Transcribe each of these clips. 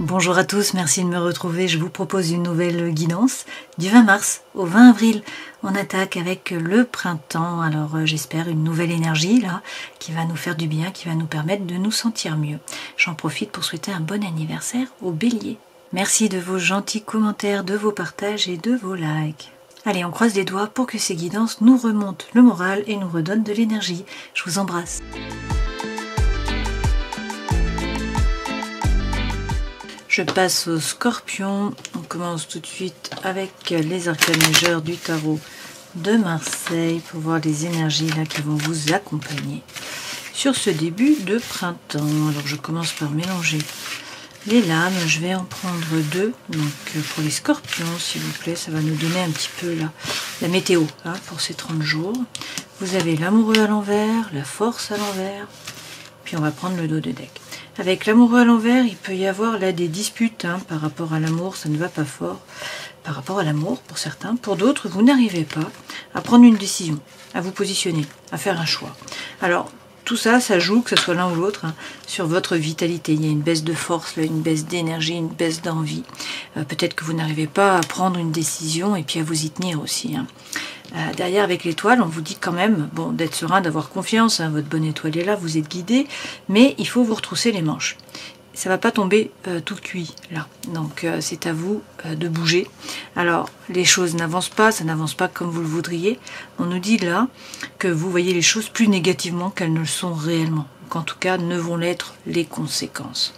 Bonjour à tous, merci de me retrouver. Je vous propose une nouvelle guidance du 20 mars au 20 avril. On attaque avec le printemps, alors j'espère une nouvelle énergie là qui va nous faire du bien, qui va nous permettre de nous sentir mieux. J'en profite pour souhaiter un bon anniversaire au Bélier. Merci de vos gentils commentaires, de vos partages et de vos likes. Allez, on croise les doigts pour que ces guidances nous remontent le moral et nous redonnent de l'énergie. Je vous embrasse. Je passe au Scorpion. On commence tout de suite avec les arcanes majeurs du tarot de Marseille pour voir les énergies là qui vont vous accompagner sur ce début de printemps. Alors je commence par mélanger les lames. Je vais en prendre deux. Donc pour les Scorpions, s'il vous plaît, ça va nous donner un petit peu la météo hein, pour ces 30 jours. Vous avez l'amoureux à l'envers, la force à l'envers. Puis on va prendre le dos de deck. Avec l'amoureux à l'envers, il peut y avoir là des disputes hein, par rapport à l'amour, ça ne va pas fort. Par rapport à l'amour pour certains, pour d'autres, vous n'arrivez pas à prendre une décision, à vous positionner, à faire un choix. Alors, tout ça, ça joue, que ce soit l'un ou l'autre, hein, sur votre vitalité. Il y a une baisse de force, là, une baisse d'énergie, une baisse d'envie. Peut-être que vous n'arrivez pas à prendre une décision et puis à vous y tenir aussi. Hein. Derrière avec l'étoile, on vous dit quand même bon, d'être serein, d'avoir confiance, hein, votre bonne étoile est là, vous êtes guidé, mais il faut vous retrousser les manches. Ça va pas tomber tout cuit là, donc c'est à vous de bouger. Alors les choses n'avancent pas, ça n'avance pas comme vous le voudriez. On nous dit là que vous voyez les choses plus négativement qu'elles ne le sont réellement, qu'en tout cas ne vont l'être les conséquences.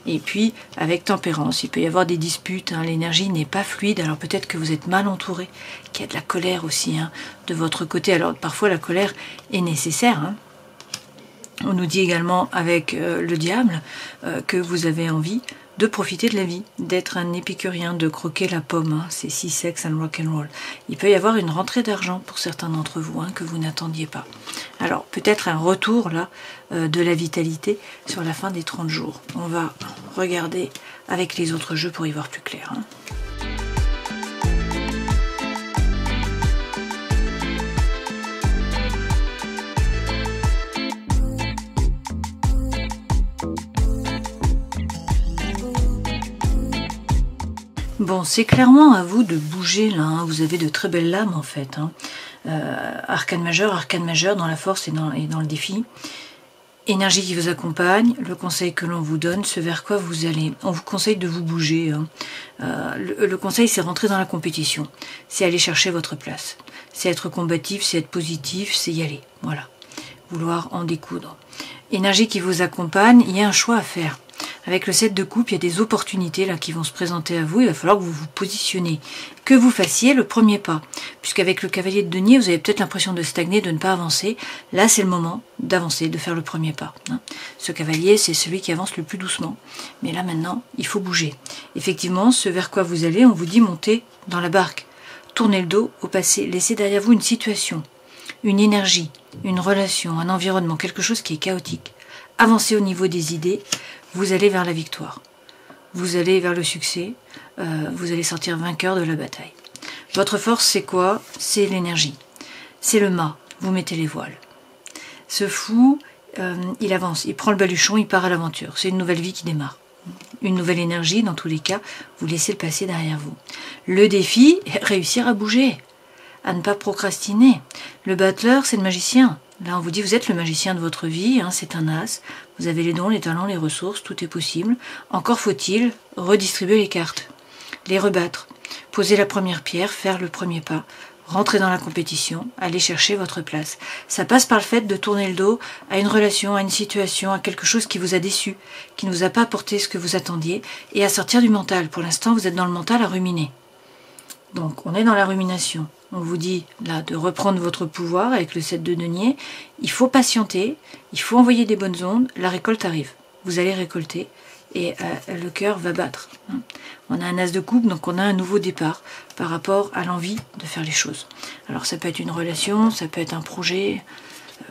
Et puis, avec tempérance, il peut y avoir des disputes, hein, l'énergie n'est pas fluide, alors peut-être que vous êtes mal entouré, qu'il y a de la colère aussi hein, de votre côté. Alors parfois la colère est nécessaire. Hein. On nous dit également avec le diable que vous avez envie de profiter de la vie, d'être un épicurien, de croquer la pomme, hein, c'est si sex and rock and roll. Il peut y avoir une rentrée d'argent pour certains d'entre vous hein, que vous n'attendiez pas. Alors peut-être un retour là de la vitalité sur la fin des 30 jours. On va regarder avec les autres jeux pour y voir plus clair. Hein. Bon, c'est clairement à vous de bouger là, hein. Vous avez de très belles lames en fait. Hein. Arcane majeur dans la force et dans le défi. Énergie qui vous accompagne, le conseil que l'on vous donne, ce vers quoi vous allez. On vous conseille de vous bouger. Hein. Le conseil, c'est rentrer dans la compétition. C'est aller chercher votre place. C'est être combatif, c'est être positif, c'est y aller. Voilà. Vouloir en découdre. Énergie qui vous accompagne, il y a un choix à faire. Avec le 7 de coupe, il y a des opportunités là qui vont se présenter à vous. Il va falloir que vous vous positionnez, que vous fassiez le premier pas. Puisqu'avec le cavalier de denier, vous avez peut-être l'impression de stagner, de ne pas avancer. Là, c'est le moment d'avancer, de faire le premier pas. Hein. Ce cavalier, c'est celui qui avance le plus doucement. Mais là, maintenant, il faut bouger. Effectivement, ce vers quoi vous allez, on vous dit monter dans la barque. Tournez le dos au passé. Laissez derrière vous une situation, une énergie, une relation, un environnement, quelque chose qui est chaotique. Avancez au niveau des idées. Vous allez vers la victoire, vous allez vers le succès, vous allez sortir vainqueur de la bataille. Votre force, c'est quoi? C'est l'énergie, c'est le mât, vous mettez les voiles. Ce fou, il avance, il prend le baluchon, il part à l'aventure. C'est une nouvelle vie qui démarre. Une nouvelle énergie, dans tous les cas, vous laissez le passé derrière vous. Le défi, réussir à bouger, à ne pas procrastiner. Le battleur, c'est le magicien. Là, on vous dit, vous êtes le magicien de votre vie, hein, c'est un as. Vous avez les dons, les talents, les ressources, tout est possible. Encore faut-il redistribuer les cartes, les rebattre, poser la première pierre, faire le premier pas, rentrer dans la compétition, aller chercher votre place. Ça passe par le fait de tourner le dos à une relation, à une situation, à quelque chose qui vous a déçu, qui ne vous a pas apporté ce que vous attendiez, et à sortir du mental. Pour l'instant, vous êtes dans le mental à ruminer. Donc, on est dans la rumination. On vous dit là de reprendre votre pouvoir avec le 7 de denier. Il faut patienter, il faut envoyer des bonnes ondes. La récolte arrive. Vous allez récolter et le cœur va battre. On a un as de coupe, donc on a un nouveau départ par rapport à l'envie de faire les choses. Alors ça peut être une relation, ça peut être un projet.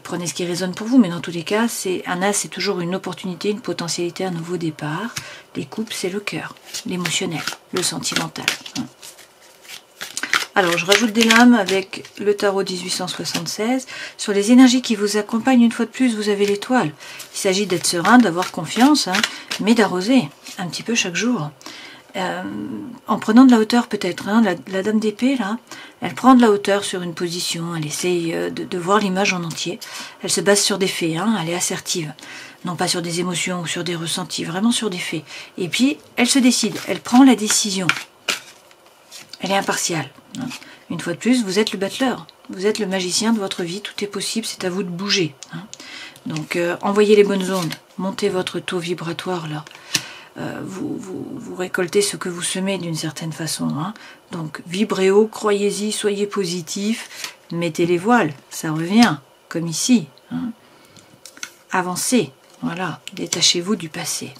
Prenez ce qui résonne pour vous, mais dans tous les cas, un as, c'est toujours une opportunité, une potentialité, un nouveau départ. Les coupes, c'est le cœur, l'émotionnel, le sentimental. Alors, je rajoute des lames avec le tarot 1876. Sur les énergies qui vous accompagnent, une fois de plus, vous avez l'étoile. Il s'agit d'être serein, d'avoir confiance, hein, mais d'arroser un petit peu chaque jour. En prenant de la hauteur peut-être, hein, la dame d'épée, là, elle prend de la hauteur sur une position, elle essaye de voir l'image en entier. Elle se base sur des faits, hein, elle est assertive. Non pas sur des émotions ou sur des ressentis, vraiment sur des faits. Et puis, elle se décide, elle prend la décision. Elle est impartiale. Hein. Une fois de plus, vous êtes le battleur. Vous êtes le magicien de votre vie. Tout est possible, c'est à vous de bouger. Hein. Donc, envoyez les bonnes ondes. Montez votre taux vibratoire, là. Vous récoltez ce que vous semez d'une certaine façon. Hein. Donc, vibrez haut, croyez-y, soyez positif. Mettez les voiles, ça revient, comme ici. Hein. Avancez, voilà. Détachez-vous du passé.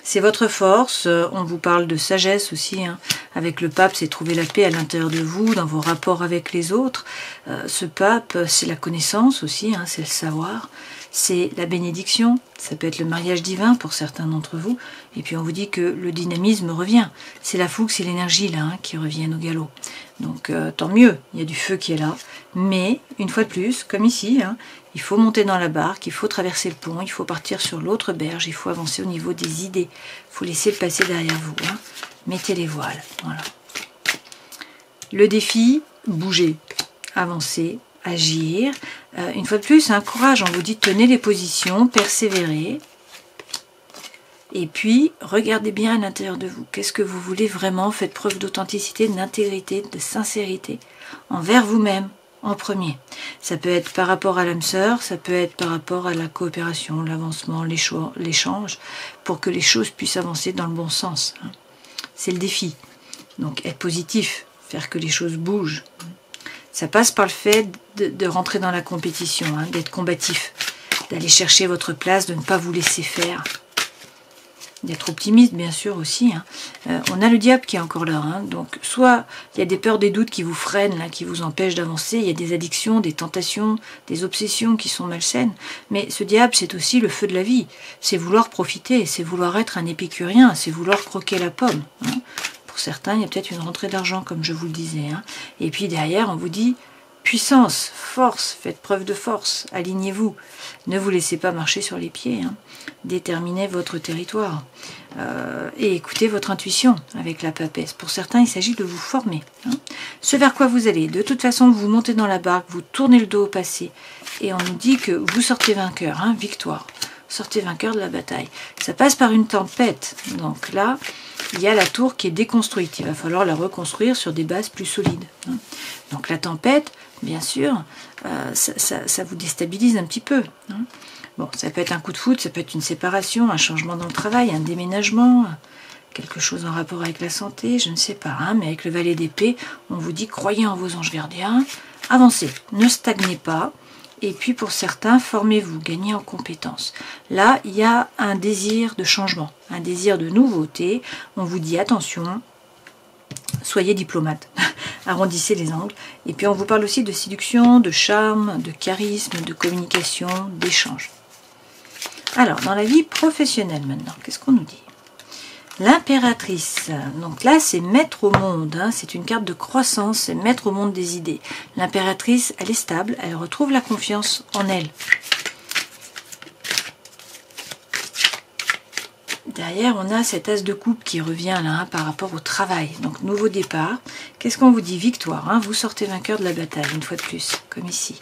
C'est votre force, on vous parle de sagesse aussi, hein. Avec le pape, c'est trouver la paix à l'intérieur de vous, dans vos rapports avec les autres. Ce pape, c'est la connaissance aussi, hein, c'est le savoir, c'est la bénédiction, ça peut être le mariage divin pour certains d'entre vous, et puis on vous dit que le dynamisme revient, c'est la fougue, c'est l'énergie là, hein, qui reviennent au galop. Donc tant mieux, il y a du feu qui est là, mais une fois de plus, comme ici, hein, il faut monter dans la barque, il faut traverser le pont, il faut partir sur l'autre berge, il faut avancer au niveau des idées, il faut laisser le passé derrière vous. Hein. Mettez les voiles, voilà. Le défi, bouger, avancer, agir. Une fois de plus, un courage, on vous dit tenez les positions, persévérez. Et puis, regardez bien à l'intérieur de vous. Qu'est-ce que vous voulez vraiment? Faites preuve d'authenticité, d'intégrité, de sincérité envers vous-même. En premier. Ça peut être par rapport à l'âme sœur, ça peut être par rapport à la coopération, l'avancement, l'échange, pour que les choses puissent avancer dans le bon sens. Hein. C'est le défi. Donc être positif, faire que les choses bougent. Ça passe par le fait de rentrer dans la compétition, hein, d'être combatif, d'aller chercher votre place, de ne pas vous laisser faire. D'être optimiste, bien sûr, aussi. Hein. On a le diable qui est encore là. Hein. Donc, soit il y a des peurs, des doutes qui vous freinent, là, qui vous empêchent d'avancer. Il y a des addictions, des tentations, des obsessions qui sont malsaines. Mais ce diable, c'est aussi le feu de la vie. C'est vouloir profiter, c'est vouloir être un épicurien, c'est vouloir croquer la pomme. Hein. Pour certains, il y a peut-être une rentrée d'argent, comme je vous le disais. Hein. Et puis derrière, on vous dit... Puissance, force, faites preuve de force, alignez-vous. Ne vous laissez pas marcher sur les pieds. Hein. Déterminez votre territoire. Et écoutez votre intuition avec la papesse. Pour certains, il s'agit de vous former. Hein. Ce vers quoi vous allez. De toute façon, vous montez dans la barque, vous tournez le dos au passé. Et on nous dit que vous sortez vainqueur, hein, victoire. Sortez vainqueur de la bataille. Ça passe par une tempête. Donc là, il y a la tour qui est déconstruite. Il va falloir la reconstruire sur des bases plus solides. Hein. Donc la tempête, bien sûr, ça vous déstabilise un petit peu. Hein. Bon, ça peut être un coup de foudre, ça peut être une séparation, un changement dans le travail, un déménagement, quelque chose en rapport avec la santé, je ne sais pas. Hein, mais avec le valet d'épée, on vous dit croyez en vos anges gardiens, avancez, ne stagnez pas. Et puis pour certains, formez-vous, gagnez en compétences. Là, il y a un désir de changement, un désir de nouveauté. On vous dit attention, soyez diplomate, arrondissez les angles. Et puis on vous parle aussi de séduction, de charme, de charisme, de communication, d'échange. Alors, dans la vie professionnelle maintenant, qu'est-ce qu'on nous dit? L'impératrice, donc là c'est maître au monde, hein, c'est une carte de croissance, c'est maître au monde des idées. L'impératrice, elle est stable, elle retrouve la confiance en elle. Derrière, on a cet as de coupe qui revient là hein, par rapport au travail. Donc, nouveau départ. Qu'est-ce qu'on vous dit? Victoire, hein, vous sortez vainqueur de la bataille, une fois de plus, comme ici.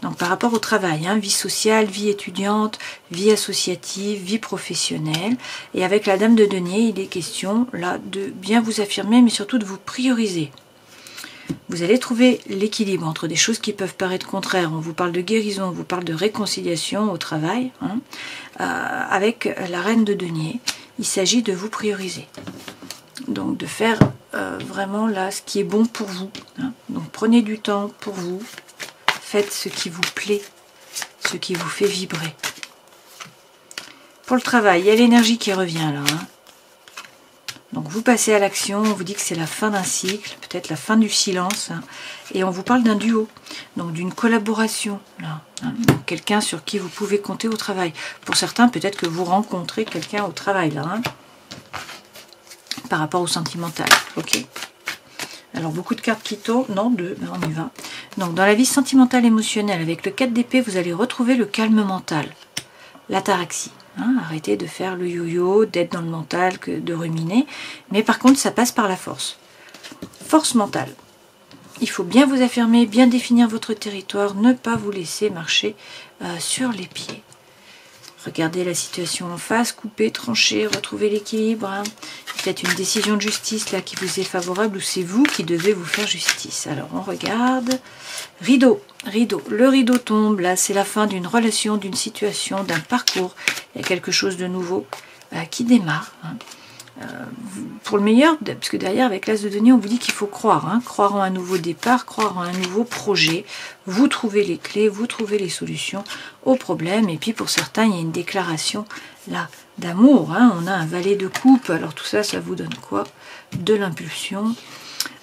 Donc, par rapport au travail, hein, vie sociale, vie étudiante, vie associative, vie professionnelle. Et avec la dame de denier, il est question là de bien vous affirmer, mais surtout de vous prioriser. Vous allez trouver l'équilibre entre des choses qui peuvent paraître contraires. On vous parle de guérison, on vous parle de réconciliation au travail. Hein, avec la reine de denier, il s'agit de vous prioriser. Donc de faire vraiment là ce qui est bon pour vous. Hein. Donc prenez du temps pour vous. Faites ce qui vous plaît, ce qui vous fait vibrer. Pour le travail, il y a l'énergie qui revient là. Hein. Donc vous passez à l'action, on vous dit que c'est la fin d'un cycle, peut-être la fin du silence, hein, et on vous parle d'un duo, donc d'une collaboration, là, hein, quelqu'un sur qui vous pouvez compter au travail. Pour certains, peut-être que vous rencontrez quelqu'un au travail, là. Hein. par rapport au sentimental. Ok. Alors beaucoup de cartes qui tournent, non, 2, ben on y va. Donc dans la vie sentimentale émotionnelle, avec le 4 d'épée, vous allez retrouver le calme mental, l'ataraxie. Hein, arrêtez de faire le yo-yo, d'être dans le mental, que de ruminer. Mais par contre, ça passe par la force. Force mentale. Il faut bien vous affirmer, bien définir votre territoire, ne pas vous laisser marcher sur les pieds. Regardez la situation en face, couper, trancher, retrouver l'équilibre. Hein. Peut-être une décision de justice là qui vous est favorable ou c'est vous qui devez vous faire justice. Alors on regarde. Rideau, rideau. Le rideau tombe. Là, c'est la fin d'une relation, d'une situation, d'un parcours. Il y a quelque chose de nouveau qui démarre. Hein. Pour le meilleur, parce que derrière avec l'As de denier on vous dit qu'il faut croire, hein, croire en un nouveau départ, croire en un nouveau projet, vous trouvez les clés, vous trouvez les solutions aux problèmes, et puis pour certains il y a une déclaration là d'amour, hein, on a un valet de coupe, alors tout ça, ça vous donne quoi? De l'impulsion.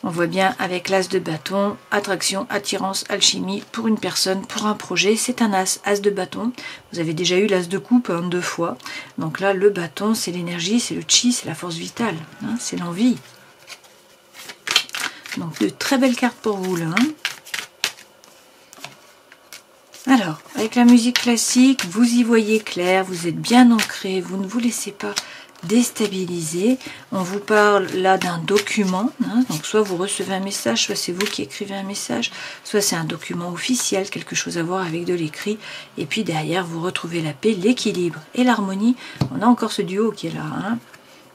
On voit bien avec l'As de bâton, attraction, attirance, alchimie pour une personne, pour un projet. C'est un As, As de bâton. Vous avez déjà eu l'As de coupe 2 fois. Donc là, le bâton, c'est l'énergie, c'est le chi, c'est la force vitale. Hein, c'est l'envie. Donc de très belles cartes pour vous là. Hein. Alors, avec la musique classique, vous y voyez clair, vous êtes bien ancré, vous ne vous laissez pas déstabiliser. On vous parle là d'un document, hein, donc soit vous recevez un message, soit c'est vous qui écrivez un message, soit c'est un document officiel, quelque chose à voir avec de l'écrit, et puis derrière vous retrouvez la paix, l'équilibre et l'harmonie. On a encore ce duo qui est là, hein.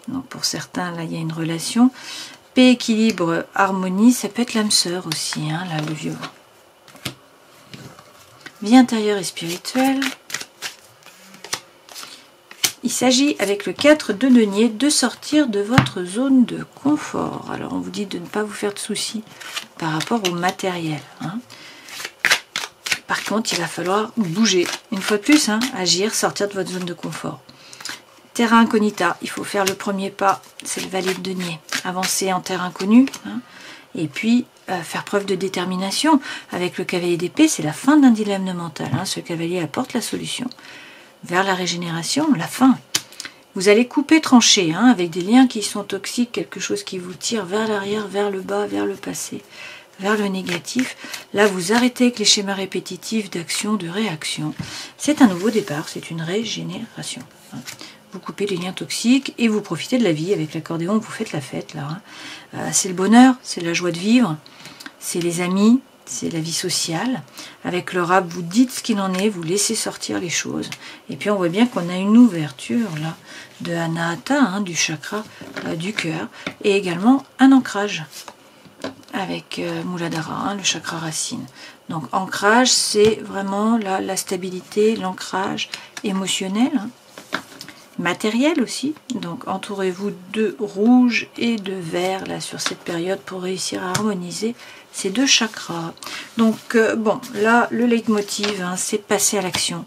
Donc pour certains là il y a une relation, paix, équilibre, harmonie, ça peut être l'âme sœur aussi, hein, là le violon. Vie intérieure et spirituelle. Il s'agit avec le 4 de denier de sortir de votre zone de confort. Alors on vous dit de ne pas vous faire de soucis par rapport au matériel. Hein. Par contre, il va falloir bouger. Une fois de plus, hein, agir, sortir de votre zone de confort. Terra incognita, il faut faire le premier pas, c'est le valet de denier. Avancer en terre inconnue. Hein. Et puis, faire preuve de détermination. Avec le cavalier d'épée, c'est la fin d'un dilemme mental. Hein. Ce cavalier apporte la solution. Vers la régénération, la fin. Vous allez couper, trancher, hein, avec des liens qui sont toxiques, quelque chose qui vous tire vers l'arrière, vers le bas, vers le passé, vers le négatif. Là, vous arrêtez avec les schémas répétitifs d'action, de réaction. C'est un nouveau départ, c'est une régénération. Hein. Vous coupez les liens toxiques et vous profitez de la vie. Avec l'accordéon, vous faites la fête, là. Hein. C'est le bonheur, c'est la joie de vivre, c'est les amis, c'est la vie sociale. Avec le rap, vous dites ce qu'il en est, vous laissez sortir les choses. Et puis on voit bien qu'on a une ouverture là de Anahata, hein, du chakra du cœur, et également un ancrage avec Muladhara, hein, le chakra racine. Donc ancrage, c'est vraiment là, la stabilité, l'ancrage émotionnel, hein, matériel aussi. Donc entourez-vous de rouge et de vert là sur cette période pour réussir à harmoniser ces 2 chakras. Donc bon, là le leitmotiv, hein, c'est passer à l'action,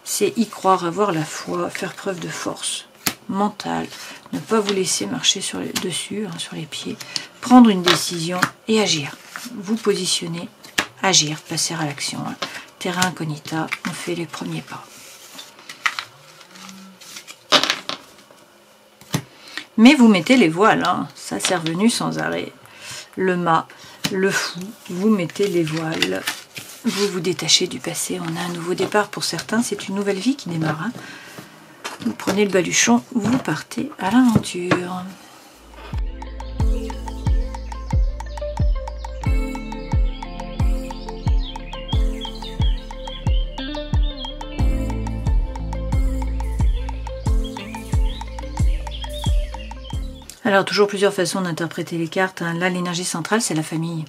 c'est y croire, avoir la foi, faire preuve de force mentale, ne pas vous laisser marcher sur les, dessus, hein, sur les pieds, prendre une décision et agir, vous positionner, agir, passer à l'action. Hein. Terra incognita, on fait les premiers pas. Mais vous mettez les voiles, hein. Ça c'est revenu sans arrêt. Le mât, le fou, vous mettez les voiles, vous vous détachez du passé, on a un nouveau départ pour certains, c'est une nouvelle vie qui démarre. Hein. Vous prenez le baluchon, vous partez à l'aventure. Alors, toujours plusieurs façons d'interpréter les cartes. Hein. Là, l'énergie centrale, c'est la famille.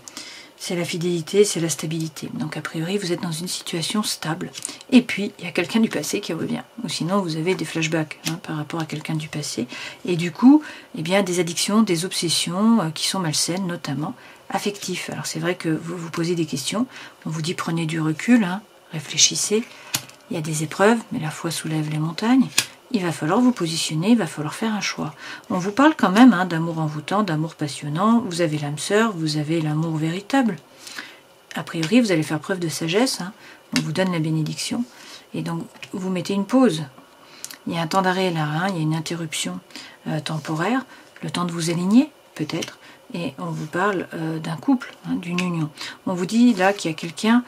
C'est la fidélité, c'est la stabilité. Donc, a priori, vous êtes dans une situation stable. Et puis, il y a quelqu'un du passé qui revient. Ou sinon, vous avez des flashbacks hein, par rapport à quelqu'un du passé. Et du coup, eh bien, des addictions, des obsessions qui sont malsaines, notamment affectives. Alors, c'est vrai que vous vous posez des questions. On vous dit, prenez du recul, hein, réfléchissez. Il y a des épreuves, mais la foi soulève les montagnes. Il va falloir vous positionner, il va falloir faire un choix. On vous parle quand même hein, d'amour envoûtant, d'amour passionnant. Vous avez l'âme sœur, vous avez l'amour véritable. A priori, vous allez faire preuve de sagesse. Hein. On vous donne la bénédiction. Et donc, vous mettez une pause. Il y a un temps d'arrêt là, hein, il y a une interruption temporaire. le temps de vous aligner, peut-être, et on vous parle d'un couple, hein, d'une union. On vous dit là qu'il y a quelqu'un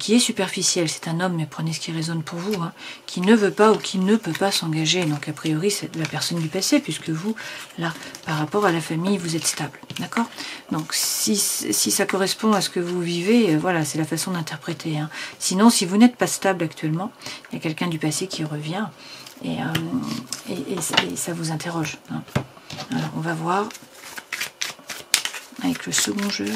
qui est superficiel, c'est un homme, mais prenez ce qui résonne pour vous, hein, qui ne veut pas ou qui ne peut pas s'engager. Donc a priori c'est la personne du passé, puisque vous, là, par rapport à la famille, vous êtes stable, d'accord? Donc si ça correspond à ce que vous vivez, voilà, c'est la façon d'interpréter. Hein. Sinon, si vous n'êtes pas stable actuellement, il y a quelqu'un du passé qui revient, et ça vous interroge. Hein. Alors on va voir avec le second jeu.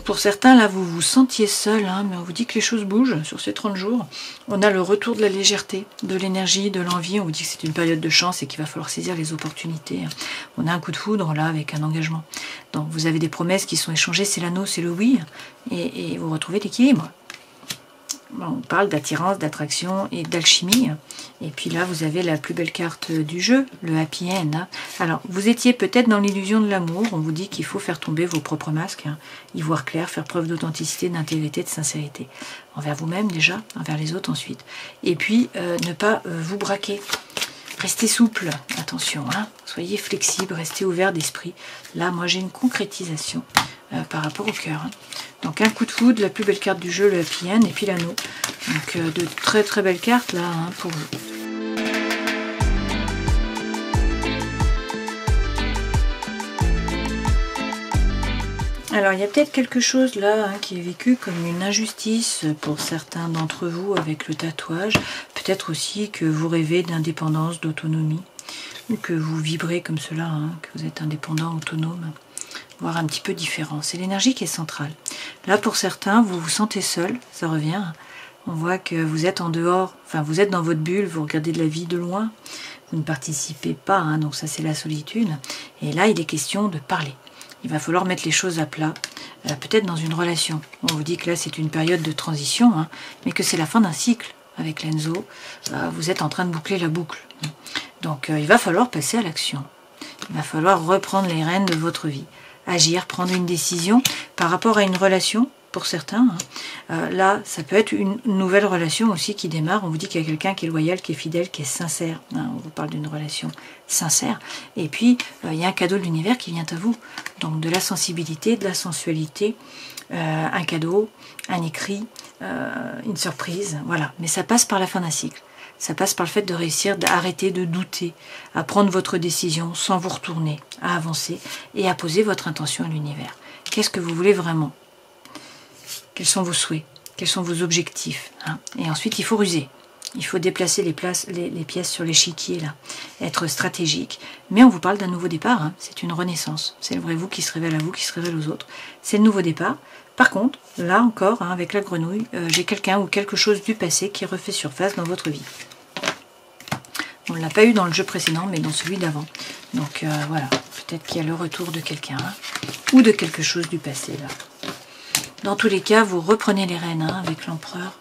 Pour certains, là, vous vous sentiez seul, hein, mais on vous dit que les choses bougent sur ces 30 jours. On a le retour de la légèreté, de l'énergie, de l'envie. On vous dit que c'est une période de chance et qu'il va falloir saisir les opportunités. On a un coup de foudre, là, avec un engagement. Donc, vous avez des promesses qui sont échangées, c'est l'anneau, c'est le oui, et vous retrouvez l'équilibre. On parle d'attirance, d'attraction et d'alchimie. Et puis là, vous avez la plus belle carte du jeu, le happy end. Alors, vous étiez peut-être dans l'illusion de l'amour. On vous dit qu'il faut faire tomber vos propres masques, hein, y voir clair, faire preuve d'authenticité, d'intégrité, de sincérité. Envers vous-même déjà, envers les autres ensuite. Et puis, ne pas vous braquer. Restez souple, attention, hein. Soyez flexible, restez ouvert d'esprit. Là, moi, j'ai une concrétisation par rapport au cœur. Hein. Donc, un coup de foudre, la plus belle carte du jeu, le happy end, et puis l'anneau. Donc, de très très belles cartes, là, hein, pour vous. Alors, il y a peut-être quelque chose là hein, qui est vécu comme une injustice pour certains d'entre vous avec le tatouage. Peut-être aussi que vous rêvez d'indépendance, d'autonomie, ou que vous vibrez comme cela, hein, que vous êtes indépendant, autonome, voire un petit peu différent. C'est l'énergie qui est centrale. Là, pour certains, vous vous sentez seul, ça revient. On voit que vous êtes en dehors, enfin vous êtes dans votre bulle, vous regardez de la vie de loin, vous ne participez pas, hein, donc ça c'est la solitude. Et là, il est question de parler. Il va falloir mettre les choses à plat, peut-être dans une relation. On vous dit que là, c'est une période de transition, hein, mais que c'est la fin d'un cycle avec l'Enzo. Vous êtes en train de boucler la boucle. Donc, il va falloir passer à l'action. Il va falloir reprendre les rênes de votre vie. Agir, prendre une décision par rapport à une relation, pour certains. Hein. Là, ça peut être une nouvelle relation aussi qui démarre. On vous dit qu'il y a quelqu'un qui est loyal, qui est fidèle, qui est sincère. Hein, on vous parle d'une relation sincère. Et puis, il y a un cadeau de l'univers qui vient à vous. Donc, de la sensibilité, de la sensualité, un cadeau, un écrit, une surprise. Voilà. Mais ça passe par la fin d'un cycle. Ça passe par le fait de réussir à arrêter de douter, à prendre votre décision sans vous retourner, à avancer et à poser votre intention à l'univers. Qu'est-ce que vous voulez vraiment ? Quels sont vos souhaits? Quels sont vos objectifs, hein? Et ensuite, il faut ruser. Il faut déplacer les pièces sur l'échiquier, là. Être stratégique. Mais on vous parle d'un nouveau départ. Hein. C'est une renaissance. C'est le vrai vous qui se révèle à vous, qui se révèle aux autres. C'est le nouveau départ. Par contre, là encore, hein, avec la grenouille, j'ai quelqu'un ou quelque chose du passé qui refait surface dans votre vie. On ne l'a pas eu dans le jeu précédent, mais dans celui d'avant. Donc voilà, peut-être qu'il y a le retour de quelqu'un, hein, ou de quelque chose du passé, là. Dans tous les cas, vous reprenez les rênes hein, avec l'empereur.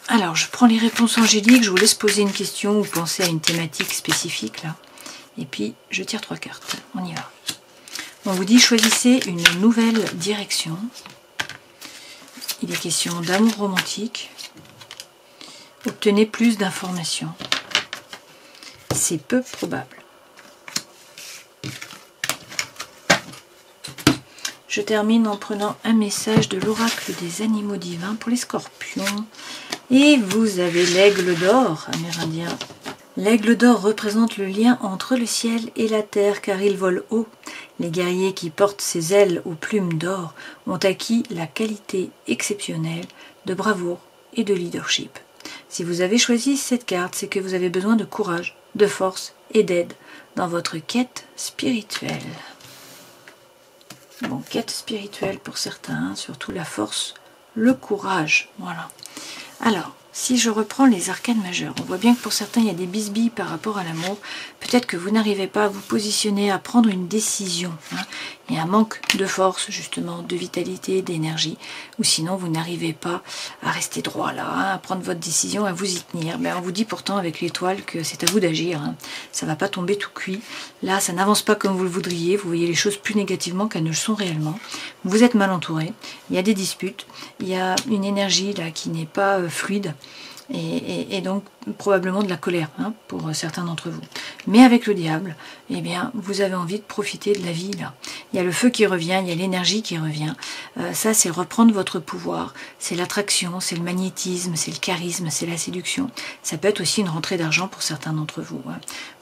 Alors, je prends les réponses angéliques, je vous laisse poser une question ou penser à une thématique spécifique, là. Et puis, je tire 3 cartes. On y va. On vous dit, choisissez une nouvelle direction. Il est question d'amour romantique. Obtenez plus d'informations. C'est peu probable. Je termine en prenant un message de l'oracle des animaux divins pour les scorpions. Et vous avez l'aigle d'or, amérindien. L'aigle d'or représente le lien entre le ciel et la terre car il vole haut. Les guerriers qui portent ses ailes aux plumes d'or ont acquis la qualité exceptionnelle de bravoure et de leadership. Si vous avez choisi cette carte, c'est que vous avez besoin de courage, de force et d'aide dans votre quête spirituelle. Bon, quête spirituelle pour certains, surtout la force, le courage, voilà. Alors, si je reprends les arcanes majeures, on voit bien que pour certains il y a des bisbilles par rapport à l'amour. Peut-être que vous n'arrivez pas à vous positionner, à prendre une décision. Il y a un manque de force justement, de vitalité, d'énergie. Ou sinon vous n'arrivez pas à rester droit là, à prendre votre décision, à vous y tenir. On vous dit pourtant avec l'étoile que c'est à vous d'agir. Ça ne va pas tomber tout cuit. Là ça n'avance pas comme vous le voudriez. Vous voyez les choses plus négativement qu'elles ne le sont réellement. Vous êtes mal entouré. Il y a des disputes. Il y a une énergie là qui n'est pas fluide. Et donc probablement de la colère pour certains d'entre vous. Mais avec le diable, eh bien, vous avez envie de profiter de la vie là. Il y a le feu qui revient, il y a l'énergie qui revient. Ça, c'est reprendre votre pouvoir. C'est l'attraction, c'est le magnétisme, c'est le charisme, c'est la séduction. Ça peut être aussi une rentrée d'argent pour certains d'entre vous.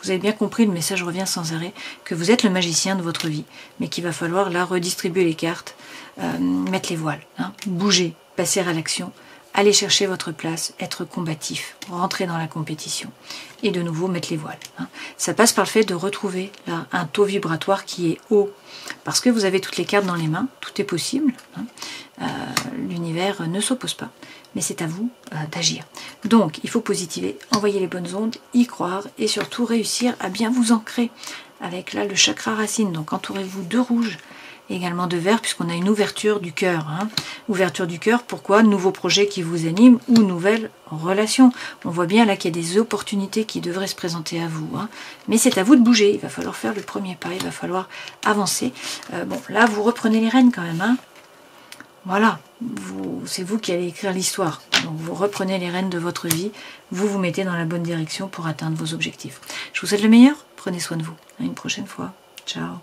Vous avez bien compris, le message revient sans arrêt, que vous êtes le magicien de votre vie, mais qu'il va falloir là redistribuer les cartes, mettre les voiles, bouger, passer à l'action. Allez chercher votre place, être combatif, rentrer dans la compétition et de nouveau mettre les voiles. Ça passe par le fait de retrouver là, un taux vibratoire qui est haut parce que vous avez toutes les cartes dans les mains, tout est possible. L'univers ne s'oppose pas, mais c'est à vous d'agir. Donc il faut positiver, envoyer les bonnes ondes, y croire et surtout réussir à bien vous ancrer avec là le chakra racine. Donc entourez-vous de rouge, également de vert, puisqu'on a une ouverture du cœur. Ouverture du cœur, pourquoi? Nouveaux projets qui vous animent ou nouvelles relations. On voit bien là qu'il y a des opportunités qui devraient se présenter à vous. Mais c'est à vous de bouger, il va falloir faire le premier pas, il va falloir avancer. Bon, là, vous reprenez les rênes quand même. Voilà, c'est vous qui allez écrire l'histoire. Donc vous reprenez les rênes de votre vie, vous vous mettez dans la bonne direction pour atteindre vos objectifs. Je vous souhaite le meilleur, prenez soin de vous. À une prochaine fois. Ciao.